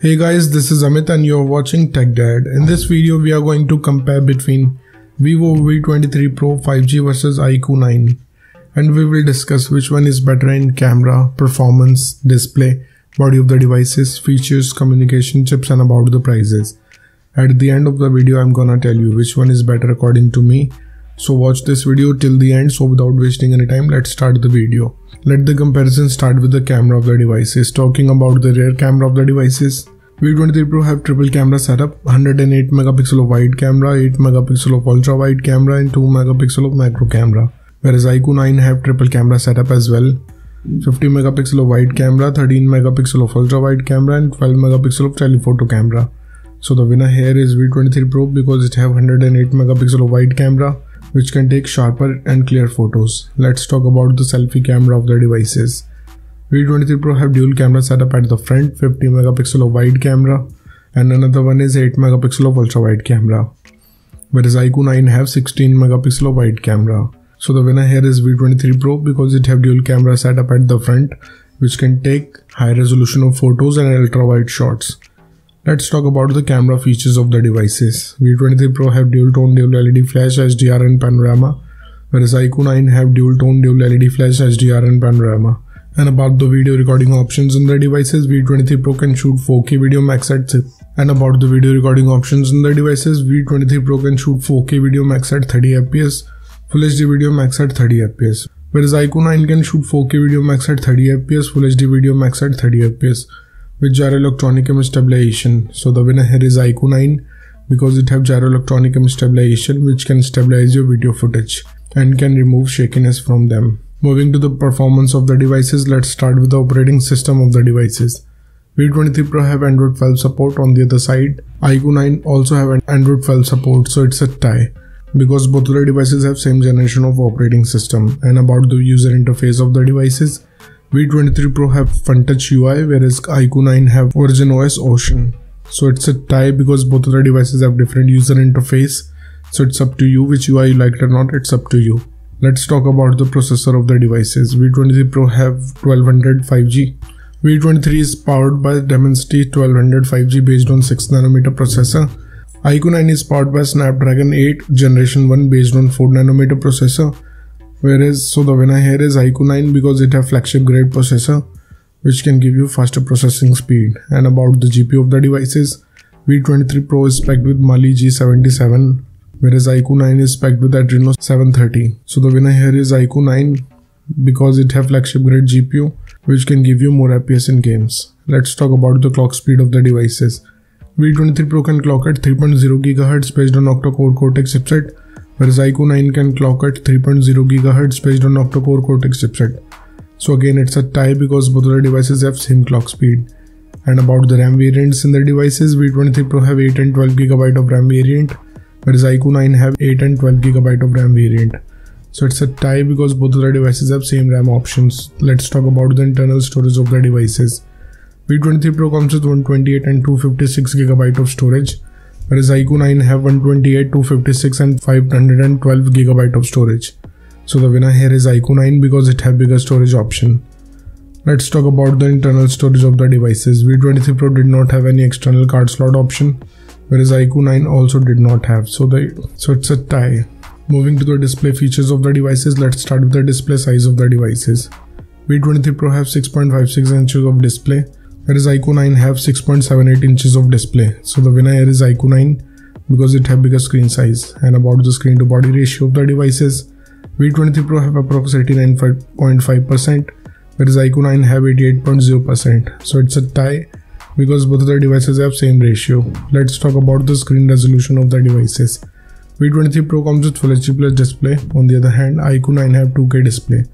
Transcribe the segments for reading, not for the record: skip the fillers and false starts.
Hey guys, this is Amit and you're watching Tech Dad. In this video, we are going to compare between Vivo V23 Pro 5G versus IQOO 9, and we will discuss which one is better in camera, performance, display, body of the devices, features, communication chips, and about the prices. At the end of the video, I'm gonna tell you which one is better according to me. So watch this video till the end. So without wasting any time, let's start the video. Let the comparison start with the camera of the devices. Talking about the rear camera of the devices, V23 Pro have triple camera setup, 108 megapixel of wide camera, 8 megapixel of ultra wide camera and 2 megapixel of macro camera. Whereas IQOO 9 have triple camera setup as well, 50 megapixel of wide camera, 13 megapixel of ultra wide camera and 12 megapixel of telephoto camera. So the winner here is V23 Pro because it have 108 megapixel of wide camera, which can take sharper and clear photos. Let's talk about the selfie camera of the devices. V23 Pro have dual camera setup at the front, 50 megapixel of wide camera and another one is 8 megapixel of ultra wide camera. Whereas IQOO 9 have 16 megapixel of wide camera. So the winner here is V23 Pro because it have dual camera setup at the front, which can take high resolution of photos and ultra wide shots. Let's talk about the camera features of the devices. V23 Pro have dual tone dual LED flash, HDR and panorama, whereas IQOO 9 have dual tone dual LED flash, HDR and panorama. And about the video recording options in the devices, V23 Pro can shoot 4K video max at 30 fps, Full HD video max at 30 fps. Whereas IQOO 9 can shoot 4K video max at 30 fps, Full HD video max at 30 fps with gyro electronic image stabilization. So the winner here is IQOO 9 because it have gyro electronic image stabilization, which can stabilize your video footage and can remove shakiness from them. Moving to the performance of the devices, let's start with the operating system of the devices. V23 Pro have Android 12 support. On the other side, IQOO 9 also have Android 12 support, so it's a tie because both of the devices have same generation of operating system. And about the user interface of the devices, V23 Pro have FunTouch UI, whereas IQOO 9 have Origin OS Ocean. So it's a tie because both of the devices have different user interface. So it's up to you which UI you like it or not, it's up to you. Let's talk about the processor of the devices. V23 Pro have 1200 5G. V23 is powered by Dimensity 1200 5G based on 6nm processor. IQOO 9 is powered by Snapdragon 8 Generation 1 based on 4nm processor. Whereas, so the winner here is IQOO 9 because it have flagship grade processor, which can give you faster processing speed. And about the GPU of the devices, V23 Pro is spec'd with Mali G77. Whereas IQOO 9 is spec'd with Adreno 730. So the winner here is IQOO 9 because it have flagship grade GPU, which can give you more FPS in games. Let's talk about the clock speed of the devices. V23 Pro can clock at 3.0 GHz based on octa-core Cortex chipset, whereas IQOO 9 can clock at 3.0 GHz based on octa-core Cortex chipset. So again, it's a tie because both of the devices have same clock speed. And about the RAM variants in the devices, V23 Pro have 8 and 12 GB of RAM variant, whereas IQOO 9 have 8 and 12 GB of RAM variant. So it's a tie because both of the devices have same RAM options. Let's talk about the internal storage of the devices. V23 Pro comes with 128 and 256 GB of storage, whereas IQOO 9 have 128, 256 and 512 GB of storage. So the winner here is IQOO 9 because it have bigger storage option. Let's talk about the internal storage of the devices. V23 Pro did not have any external card slot option, whereas IQOO 9 also did not have, so it's a tie. Moving to the display features of the devices, let's start with the display size of the devices. V23 Pro have 6.56 inches of display, whereas IQOO 9 have 6.78 inches of display. So the winner here is IQOO 9 because it have bigger screen size. And about the screen to body ratio of the devices, V23 Pro have approximately 89.5%, whereas IQOO 9 have 88.0%. So it's a tie because both of the devices have same ratio. Let's talk about the screen resolution of the devices. V23 Pro comes with Full HD Plus display. On the other hand, IQOO 9 have 2K display.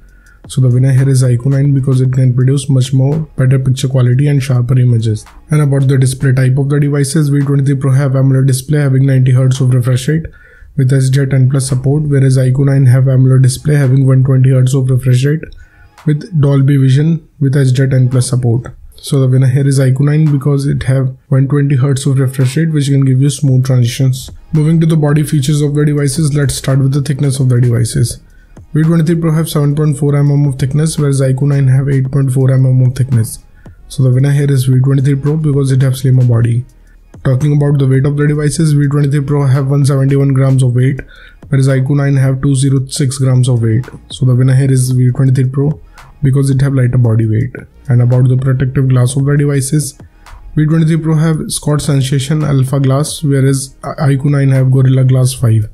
So the winner here is IQOO 9 because it can produce much more better picture quality and sharper images. And about the display type of the devices, V23 Pro have AMOLED display having 90Hz of refresh rate with HDR10+ support, whereas IQOO 9 have AMOLED display having 120Hz of refresh rate with Dolby Vision with HDR10+ support. So the winner here is IQOO 9 because it have 120Hz of refresh rate, which can give you smooth transitions. Moving to the body features of the devices, let's start with the thickness of the devices. V23 Pro have 7.4 mm of thickness, whereas IQOO 9 have 8.4 mm of thickness. So the winner here is V23 Pro because it has slimmer body. Talking about the weight of the devices, V23 Pro have 171 grams of weight, whereas IQOO 9 have 206 grams of weight. So the winner here is V23 Pro because it have lighter body weight. And about the protective glass of the devices, V23 Pro have Scott Sensation Alpha Glass, whereas IQOO 9 have Gorilla Glass 5.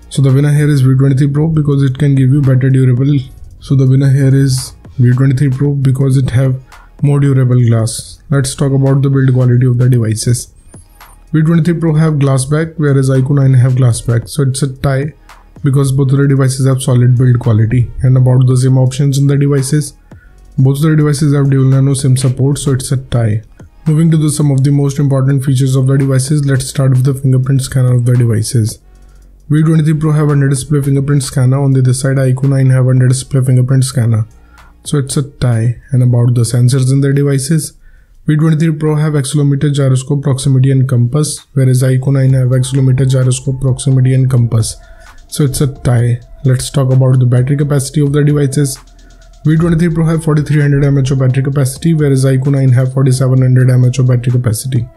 So the winner here is V23 Pro because it can give you better durable. So the winner here is V23 Pro because it have more durable glass. Let's talk about the build quality of the devices. V23 Pro have glass back, whereas IQOO 9 have glass back. So it's a tie because both of the devices have solid build quality. And about the SIM options in the devices, both of the devices have dual nano SIM support, so it's a tie. Moving to some of the most important features of the devices, let's start with the fingerprint scanner of the devices. V23 Pro have under-display fingerprint scanner, on the other side IQOO 9 have under-display fingerprint scanner. So it's a tie. And about the sensors in the devices, V23 Pro have accelerometer, gyroscope, proximity and compass, whereas IQOO 9 have accelerometer, gyroscope, proximity and compass. So it's a tie. Let's talk about the battery capacity of the devices. V23 Pro have 4300 mAh of battery capacity, whereas IQOO 9 have 4700 mAh of battery capacity.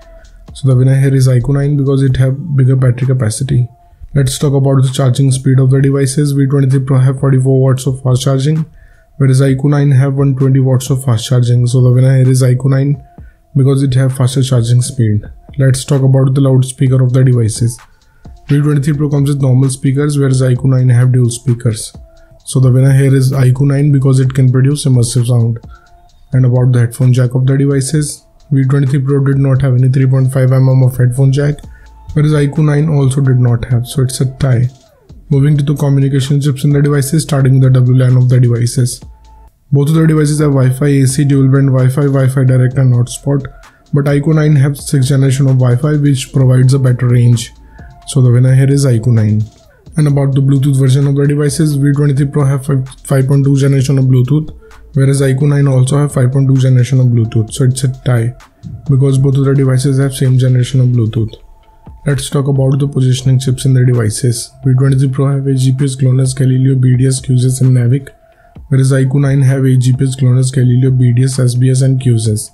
So the winner here is IQOO 9 because it have bigger battery capacity. Let's talk about the charging speed of the devices. V23 Pro have 44 watts of fast charging, whereas IQOO 9 have 120 watts of fast charging. So the winner here is IQOO 9 because it have faster charging speed. Let's talk about the loudspeaker of the devices. V23 Pro comes with normal speakers, whereas IQOO 9 have dual speakers. So the winner here is IQOO 9 because it can produce immersive sound. And about the headphone jack of the devices, V23 Pro did not have any 3.5mm of headphone jack, whereas IQOO 9 also did not have, so it's a tie. Moving to the communication chips in the devices, starting with the WLAN of the devices. Both of the devices have Wi-Fi, AC, dual band Wi-Fi, Wi-Fi direct and hotspot, but IQOO 9 have 6th generation of Wi-Fi which provides a better range. So the winner here is IQOO 9. And about the Bluetooth version of the devices, V23 Pro have 5.2 generation of Bluetooth, whereas IQOO 9 also have 5.2 generation of Bluetooth. So it's a tie because both of the devices have same generation of Bluetooth. Let's talk about the positioning chips in the devices. V23 Pro have a GPS, GLONASS, Galileo, BDS, QSS and NAVIC, whereas IQOO 9 have a GPS, GLONASS, Galileo, BDS, SBS and QSS.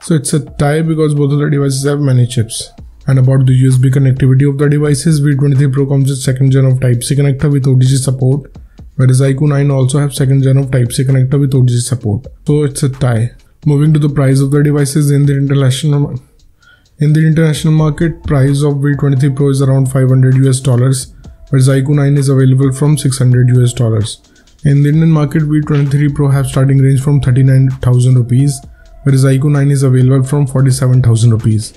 So it's a tie because both of the devices have many chips. And about the USB connectivity of the devices, V23 Pro comes with 2nd gen of Type-C connector with OTG support, whereas IQOO 9 also have 2nd gen of Type-C connector with OTG support. So it's a tie. Moving to the price of the devices in the international market, price of V23 Pro is around $500 US, whereas IQOO 9 is available from $600 US. In the Indian market, V23 Pro have starting range from 39,000 rupees, whereas IQOO 9 is available from 47,000 rupees.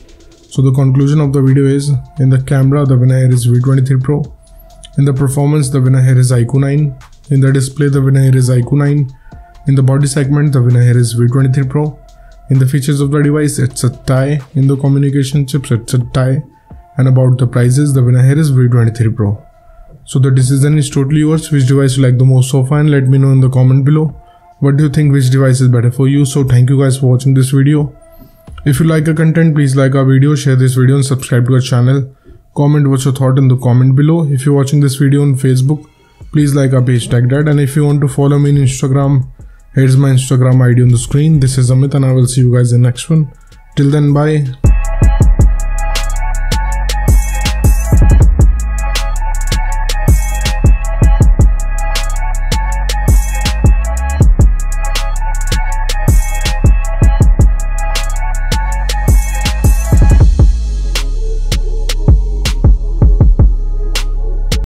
So the conclusion of the video is, in the camera the winner here is V23 Pro, in the performance the winner here is IQOO 9, in the display the winner here is IQOO 9, in the body segment the winner here is V23 Pro, in the features of the device it's a tie, in the communication chips it's a tie, and about the prices the winner here is V23 Pro. So the decision is totally yours, which device you like the most so far, and let me know in the comment below. What do you think, which device is better for you? So thank you guys for watching this video. If you like our content, please like our video, share this video and subscribe to our channel. Comment what's your thought in the comment below. If you're watching this video on Facebook, please like our page, tag that. And if you want to follow me on Instagram, here's my Instagram ID on the screen. This is Amit and I will see you guys in the next one. Till then, bye.